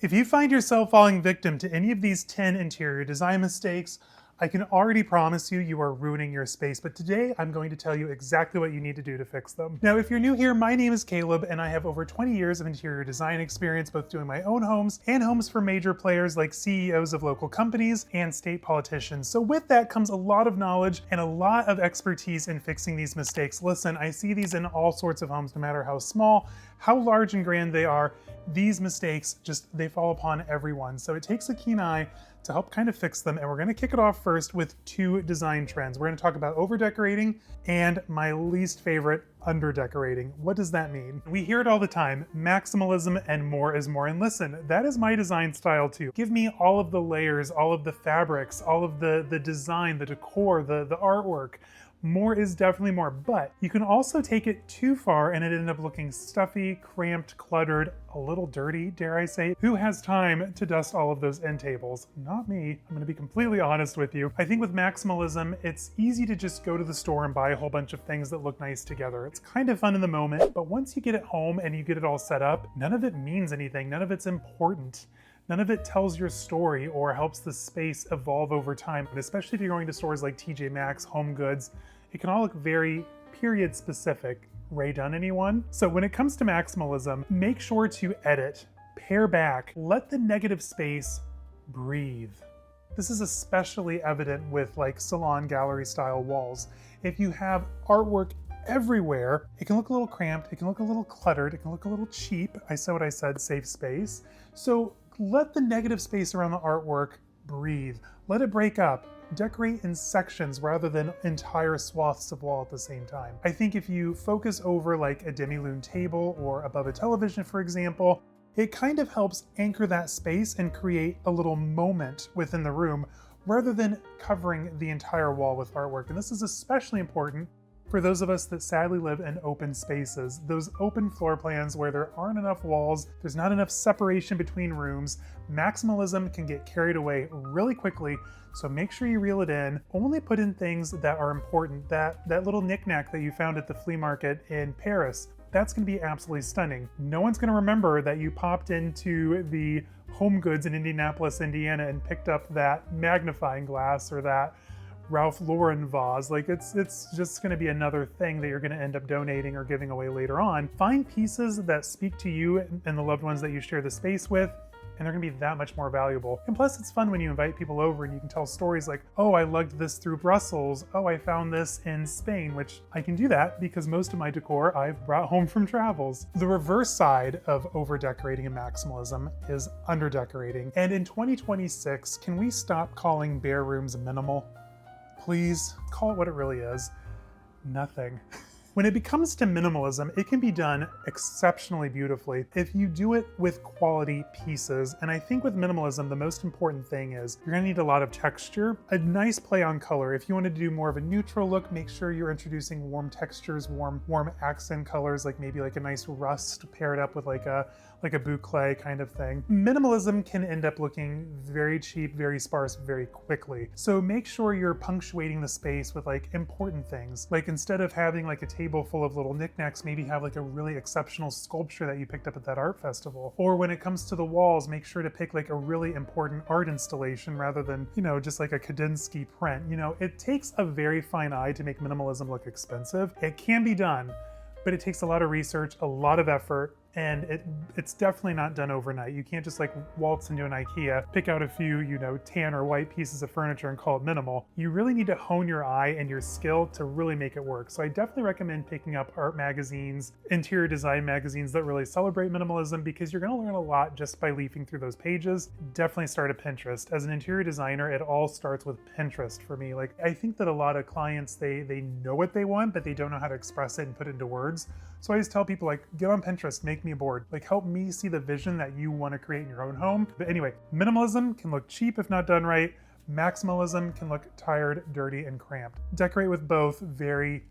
If you find yourself falling victim to any of these 10 interior design mistakes, I can already promise you, you are ruining your space, but today I'm going to tell you exactly what you need to do to fix them. Now, if you're new here, my name is Caleb, and I have over 20 years of interior design experience, both doing my own homes and homes for major players like CEOs of local companies and state politicians. So with that comes a lot of knowledge and a lot of expertise in fixing these mistakes. Listen, I see these in all sorts of homes, no matter how small, how large and grand they are. These mistakes they fall upon everyone. So it takes a keen eye to help kind of fix them. And we're gonna kick it off first with two design trends. We're gonna talk about overdecorating and my least favorite, underdecorating. What does that mean? We hear it all the time, maximalism and more is more. And listen, that is my design style too. Give me all of the layers, all of the fabrics, all of the design, the decor, the artwork. More is definitely more, but you can also take it too far and it end up looking stuffy, cramped, cluttered, a little dirty, dare I say. Who has time to dust all of those end tables? Not me. I'm gonna be completely honest with you. I think with maximalism, it's easy to just go to the store and buy a whole bunch of things that look nice together. It's kind of fun in the moment, but once you get it home and you get it all set up, none of it means anything. None of it's important. None of it tells your story or helps the space evolve over time. And especially if you're going to stores like TJ Maxx, Home Goods, it can all look very period specific. Ray done anyone? So when it comes to maximalism, make sure to edit, pare back, let the negative space breathe. This is especially evident with like salon gallery style walls. If you have artwork everywhere, it can look a little cramped, it can look a little cluttered, it can look a little cheap. I said what I said, save space. So let the negative space around the artwork breathe. Let it break up. Decorate in sections rather than entire swaths of wall at the same time. I think if you focus over like a demi-lune table or above a television, for example, it kind of helps anchor that space and create a little moment within the room rather than covering the entire wall with artwork. And this is especially important for those of us that sadly live in open spaces, those open floor plans where there aren't enough walls, there's not enough separation between rooms. Maximalism can get carried away really quickly, so make sure you reel it in. Only put in things that are important. That little knickknack that you found at the flea market in Paris, that's gonna be absolutely stunning. No one's gonna remember that you popped into the Home Goods in Indianapolis, Indiana and picked up that magnifying glass or that Ralph Lauren vase. Like it's just gonna be another thing that you're gonna end up donating or giving away later on. Find pieces that speak to you and the loved ones that you share the space with, and they're gonna be that much more valuable. And plus it's fun when you invite people over and you can tell stories like, oh, I lugged this through Brussels. Oh, I found this in Spain, which I can do that because most of my decor I've brought home from travels. The reverse side of over-decorating and maximalism is under-decorating. And in 2026, can we stop calling bare rooms minimal? Please call it what it really is, nothing. When it comes to minimalism, it can be done exceptionally beautifully if you do it with quality pieces. And I think with minimalism, the most important thing is you're gonna need a lot of texture, a nice play on color. If you want to do more of a neutral look, make sure you're introducing warm textures, warm accent colors, like maybe like a nice rust paired up with like a boucle kind of thing. Minimalism can end up looking very cheap, very sparse, very quickly. So make sure you're punctuating the space with like important things. Like instead of having like a table full of little knickknacks, maybe have like a really exceptional sculpture that you picked up at that art festival. Or when it comes to the walls, make sure to pick like a really important art installation rather than, just like a Kandinsky print. It takes a very fine eye to make minimalism look expensive. It can be done, but it takes a lot of research, a lot of effort, and it's definitely not done overnight. You can't just like waltz into an IKEA, pick out a few, tan or white pieces of furniture and call it minimal. You really need to hone your eye and your skill to really make it work. So I definitely recommend picking up art magazines, interior design magazines that really celebrate minimalism, because you're gonna learn a lot just by leafing through those pages. Definitely start at Pinterest. As an interior designer, it all starts with Pinterest for me. Like, I think that a lot of clients, they know what they want, but they don't know how to express it and put it into words. So I always tell people, like, get on Pinterest, make me a board. Like, help me see the vision that you want to create in your own home. But anyway, minimalism can look cheap if not done right. Maximalism can look tired, dirty, and cramped. Decorate with both very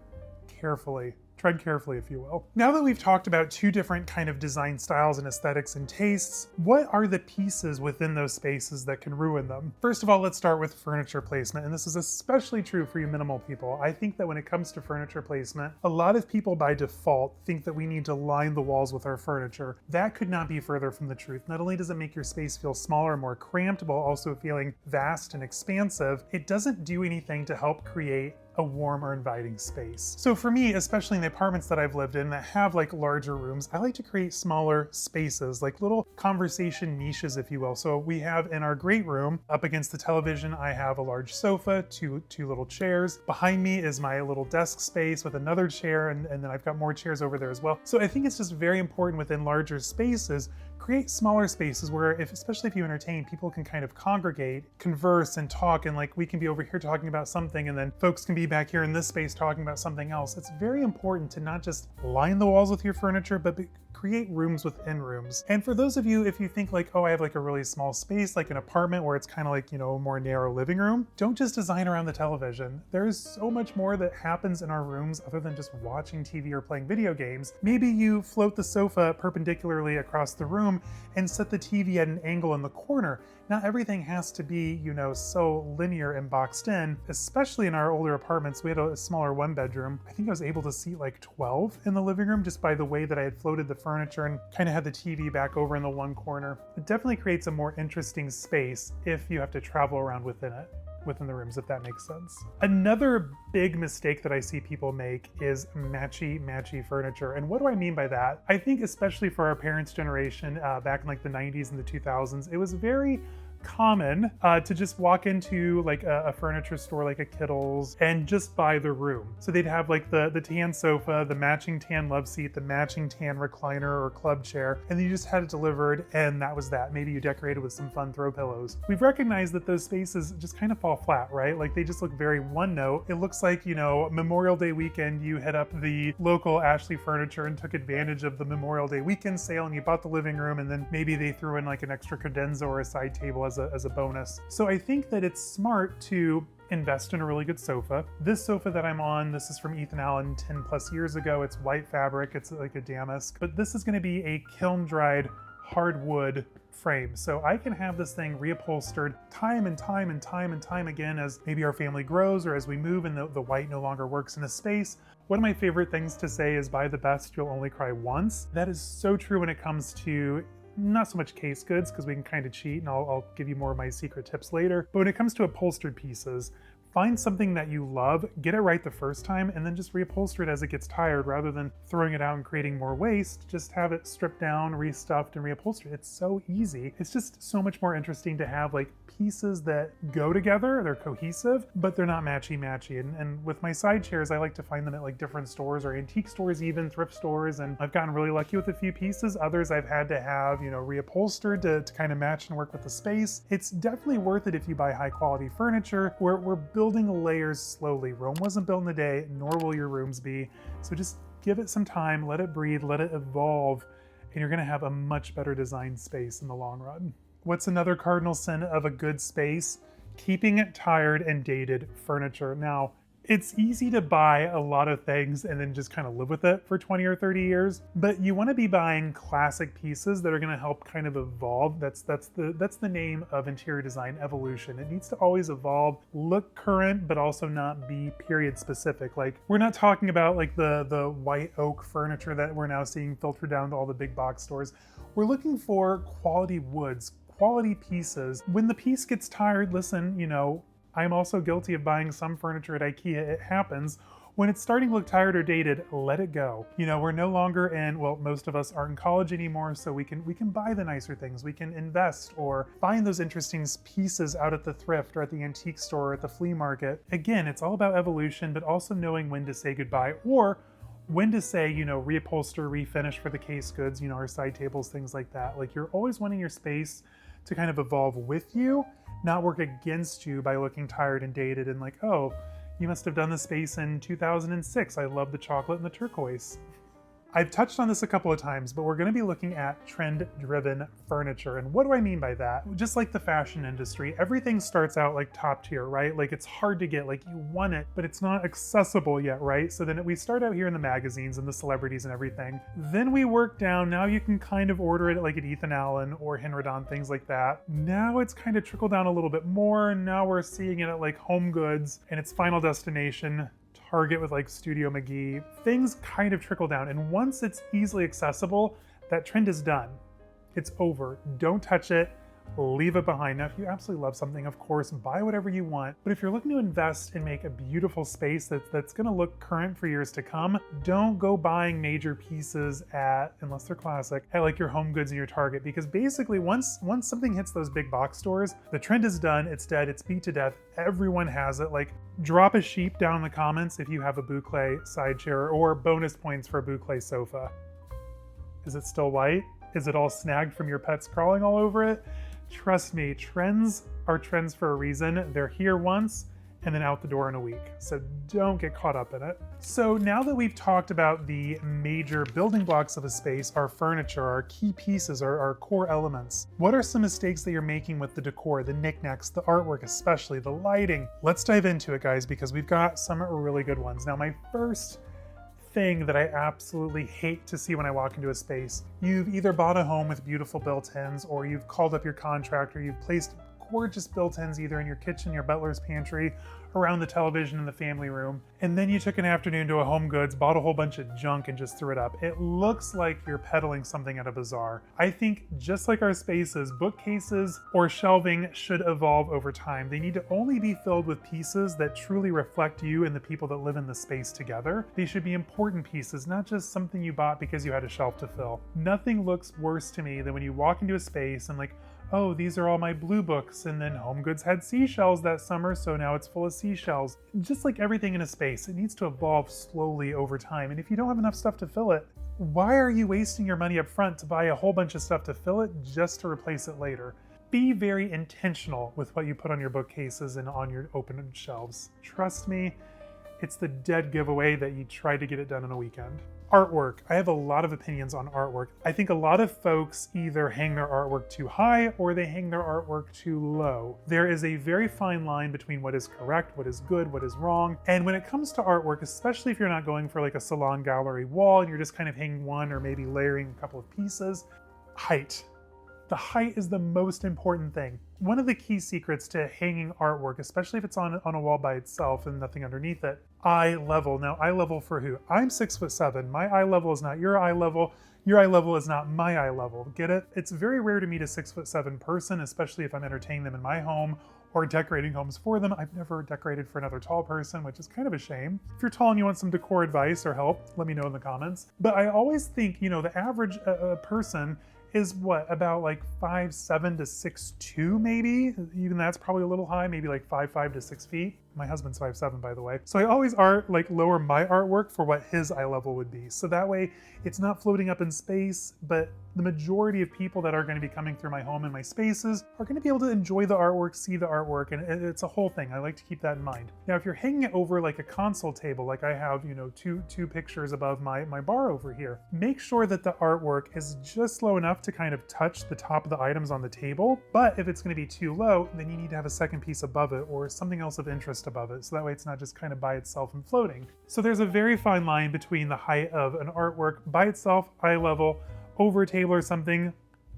carefully. Tread carefully, if you will. Now that we've talked about two different kind of design styles and aesthetics and tastes, what are the pieces within those spaces that can ruin them? First of all, let's start with furniture placement, and this is especially true for you minimal people. I think that when it comes to furniture placement, a lot of people by default think that we need to line the walls with our furniture. That could not be further from the truth. Not only does it make your space feel smaller and more cramped, while also feeling vast and expansive, it doesn't do anything to help create a warm or inviting space. So for me, especially in the apartments that I've lived in that have like larger rooms, I like to create smaller spaces, like little conversation niches, if you will. So we have in our great room, up against the television, I have a large sofa, two little chairs. Behind me is my little desk space with another chair, and then I've got more chairs over there as well. So I think it's just very important within larger spaces, create smaller spaces where, especially if you entertain, people can kind of congregate, converse, and talk, and like we can be over here talking about something, and then folks can be back here in this space talking about something else. It's very important to not just line the walls with your furniture, but create rooms within rooms. And for those of you, if you think like, oh, I have like a really small space, like an apartment where it's kind of like, you know, a more narrow living room, don't just design around the television. There's so much more that happens in our rooms other than just watching TV or playing video games. Maybe you float the sofa perpendicularly across the room and set the TV at an angle in the corner. Not everything has to be, you know, so linear and boxed in. Especially in our older apartments, we had a smaller one bedroom. I think I was able to seat like 12 in the living room just by the way that I had floated the furniture and kind of had the TV back over in the one corner. It definitely creates a more interesting space if you have to travel around within the rooms, if that makes sense. Another big mistake that I see people make is matchy-matchy furniture. And what do I mean by that? I think especially for our parents' generation, back in like the 90s and the 2000s, it was very common to just walk into like a furniture store like a Kittle's and just buy the room. So they'd have like the tan sofa, the matching tan love seat, the matching tan recliner or club chair, and then you just had it delivered and that was that. Maybe you decorated with some fun throw pillows. We've recognized that those spaces just kind of fall flat, right? Like they just look very one note. It looks like, you know, Memorial Day weekend, you hit up the local Ashley Furniture and took advantage of the Memorial Day weekend sale and you bought the living room, and then maybe they threw in like an extra credenza or a side table as a bonus. So I think that it's smart to invest in a really good sofa. This sofa that I'm on, this is from Ethan Allen 10 plus years ago. It's white fabric, it's like a damask, but this is gonna be a kiln dried hardwood frame. So I can have this thing reupholstered time and time and time and time again as maybe our family grows or as we move and the white no longer works in a space. One of my favorite things to say is buy the best, you'll only cry once. That is so true when it comes to not so much case goods, because we can kind of cheat, and I'll give you more of my secret tips later. But when it comes to upholstered pieces, find something that you love, get it right the first time, and then just reupholster it as it gets tired rather than throwing it out and creating more waste. Just have it stripped down, restuffed, and reupholstered. It's so easy. It's just so much more interesting to have like pieces that go together, they're cohesive, but they're not matchy-matchy. And with my side chairs, I like to find them at like different stores or antique stores, even thrift stores, and I've gotten really lucky with a few pieces. Others I've had to have, you know, reupholstered to kind of match and work with the space. It's definitely worth it if you buy high quality furniture. We're building layers slowly. Rome wasn't built in a day, nor will your rooms be. So just give it some time, let it breathe, let it evolve, and you're gonna have a much better design space in the long run. What's another cardinal sin of a good space? Keeping it tired and dated furniture. Now, it's easy to buy a lot of things and then just kind of live with it for 20 or 30 years, but you want to be buying classic pieces that are going to help kind of evolve. That's the name of interior design, evolution. It needs to always evolve, look current, but also not be period specific. Like, we're not talking about like the white oak furniture that we're now seeing filtered down to all the big box stores. We're looking for quality woods, quality pieces. When the piece gets tired, listen, you know, I'm also guilty of buying some furniture at IKEA. It happens. When it's starting to look tired or dated, let it go. You know, we're no longer in, well, most of us aren't in college anymore, so we can buy the nicer things. We can invest or find those interesting pieces out at the thrift or at the antique store or at the flea market. Again, it's all about evolution, but also knowing when to say goodbye or when to say, you know, reupholster, refinish for the case goods, you know, our side tables, things like that. Like, you're always wanting your space to kind of evolve with you, not work against you by looking tired and dated and like, oh, you must have done the space in 2006. I love the chocolate and the turquoise. I've touched on this a couple of times, but we're going to be looking at trend-driven furniture. And what do I mean by that? Just like the fashion industry, everything starts out like top tier, right? Like it's hard to get, like you want it, but it's not accessible yet, right? So then we start out here in the magazines and the celebrities and everything. Then we work down. Now you can kind of order it like at Ethan Allen or Henredon, things like that. Now it's kind of trickled down a little bit more. Now we're seeing it at like Home Goods and its final destination, Target with like Studio McGee. Things kind of trickle down, and once it's easily accessible, that trend is done. It's over. Don't touch it. Leave it behind. Now, if you absolutely love something, of course, buy whatever you want. But if you're looking to invest and make a beautiful space that's going to look current for years to come, don't go buying major pieces at, unless they're classic, at like your Home Goods and your Target. Because basically, once something hits those big box stores, the trend is done. It's dead. It's beat to death. Everyone has it. Like, drop a sheep down in the comments if you have a boucle side chair, or bonus points for a boucle sofa. Is it still white? Is it all snagged from your pets crawling all over it? Trust me, trends are trends for a reason. They're here once and then out the door in a week. So don't get caught up in it. So now that we've talked about the major building blocks of a space, our furniture, our key pieces, our core elements, what are some mistakes that you're making with the decor, the knickknacks, the artwork, especially the lighting? Let's dive into it, guys, because we've got some really good ones. Now, my first thing that I absolutely hate to see when I walk into a space. You've either bought a home with beautiful built-ins, or you've called up your contractor, you've placed gorgeous built-ins either in your kitchen, your butler's pantry, around the television in the family room, and then you took an afternoon to a Home Goods, bought a whole bunch of junk and just threw it up. It looks like you're peddling something at a bazaar. I think just like our spaces, bookcases or shelving should evolve over time. They need to only be filled with pieces that truly reflect you and the people that live in the space together. They should be important pieces, not just something you bought because you had a shelf to fill. Nothing looks worse to me than when you walk into a space and like, oh, these are all my blue books, and then Home Goods had seashells that summer, so now it's full of seashells. Just like everything in a space, it needs to evolve slowly over time, and if you don't have enough stuff to fill it, why are you wasting your money up front to buy a whole bunch of stuff to fill it just to replace it later? Be very intentional with what you put on your bookcases and on your open shelves. Trust me, it's the dead giveaway that you tried to get it done in a weekend. Artwork. I have a lot of opinions on artwork. I think a lot of folks either hang their artwork too high or they hang their artwork too low. There is a very fine line between what is correct, what is good, what is wrong. And when it comes to artwork, especially if you're not going for like a salon gallery wall and you're just kind of hanging one or maybe layering a couple of pieces, height. The height is the most important thing. One of the key secrets to hanging artwork, especially if it's on a wall by itself and nothing underneath it, eye level. Now, eye level for who? I'm 6'7". My eye level is not your eye level. Your eye level is not my eye level. Get it? It's very rare to meet a 6'7" person, especially if I'm entertaining them in my home or decorating homes for them. I've never decorated for another tall person, which is kind of a shame. If you're tall and you want some decor advice or help, let me know in the comments. But I always think, you know, the average person is what, about like 5'7" to 6'2" maybe? Even that's probably a little high, maybe like 5'5" to 6 feet. My husband's 5'7", by the way. So I always lower my artwork for what his eye level would be. So that way it's not floating up in space, but the majority of people that are going to be coming through my home and my spaces are going to be able to enjoy the artwork, see the artwork, and it's a whole thing. I like to keep that in mind. Now, if you're hanging it over like a console table, like I have, you know, two pictures above my bar over here, make sure that the artwork is just low enough to kind of touch the top of the items on the table. But if it's going to be too low, then you need to have a second piece above it or something else of interest above it. So that way it's not just kind of by itself and floating. So there's a very fine line between the height of an artwork by itself, eye level, over a table or something,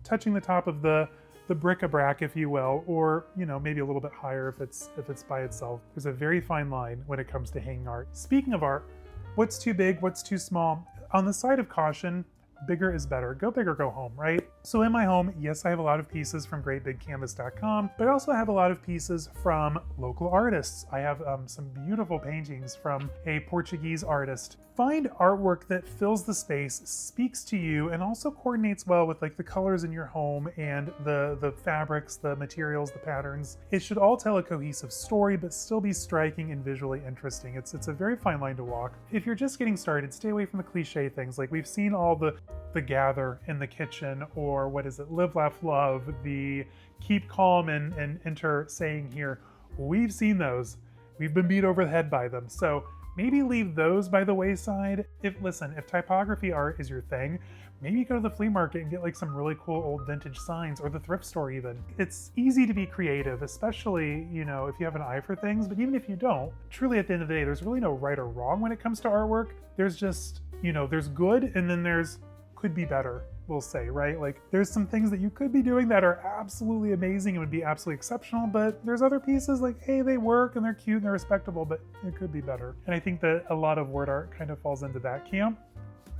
touching the top of the bric-a-brac, if you will, or, you know, maybe a little bit higher if it's by itself. There's a very fine line when it comes to hanging art. Speaking of art, what's too big, what's too small? On the side of caution, bigger is better. Go big or go home, right? So in my home, yes, I have a lot of pieces from greatbigcanvas.com, but I also have a lot of pieces from local artists. I have some beautiful paintings from a Portuguese artist. Find artwork that fills the space, speaks to you, and also coordinates well with like the colors in your home and the fabrics, the materials, the patterns. It should all tell a cohesive story, but still be striking and visually interesting. It's a very fine line to walk. If you're just getting started, stay away from the cliche things. Like we've seen all the gather in the kitchen, or what is it, live, laugh, love, the keep calm and enter saying here. We've seen those. We've been beat over the head by them. So maybe leave those by the wayside. Listen, if typography art is your thing, maybe go to the flea market and get like some really cool old vintage signs, or the thrift store even. It's easy to be creative, especially, you know, if you have an eye for things, but even if you don't, truly at the end of the day, there's really no right or wrong when it comes to artwork. There's just, you know, there's good and then there's could be better, we'll say, right? Like there's some things that you could be doing that are absolutely amazing and would be absolutely exceptional, but there's other pieces like, hey, they work and they're cute and they're respectable, but it could be better. And I think that a lot of word art kind of falls into that camp.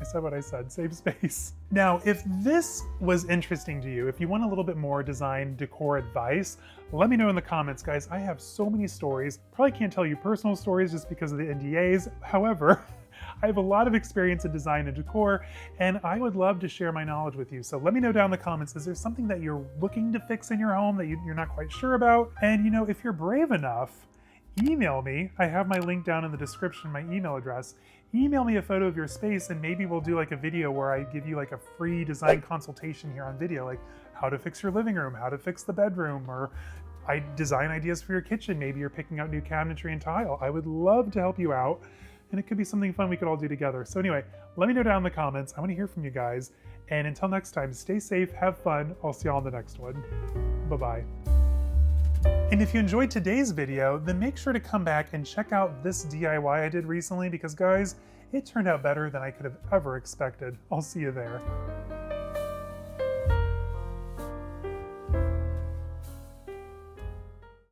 I said what I said, save space. Now, if this was interesting to you, if you want a little bit more design decor advice, let me know in the comments, guys. I have so many stories. Probably can't tell you personal stories just because of the NDAs. However, I have a lot of experience in design and decor, and I would love to share my knowledge with you. So let me know down in the comments, is there something that you're looking to fix in your home that you're not quite sure about? And you know, if you're brave enough, email me. I have my link down in the description, my email address. Email me a photo of your space and maybe we'll do like a video where I give you like a free design consultation here on video, like how to fix your living room, how to fix the bedroom, or I design ideas for your kitchen. Maybe you're picking out new cabinetry and tile. I would love to help you out, and it could be something fun we could all do together. So anyway, let me know down in the comments. I want to hear from you guys. And until next time, stay safe, have fun. I'll see y'all in the next one. Bye-bye. And if you enjoyed today's video, then make sure to come back and check out this DIY I did recently because guys, it turned out better than I could have ever expected. I'll see you there.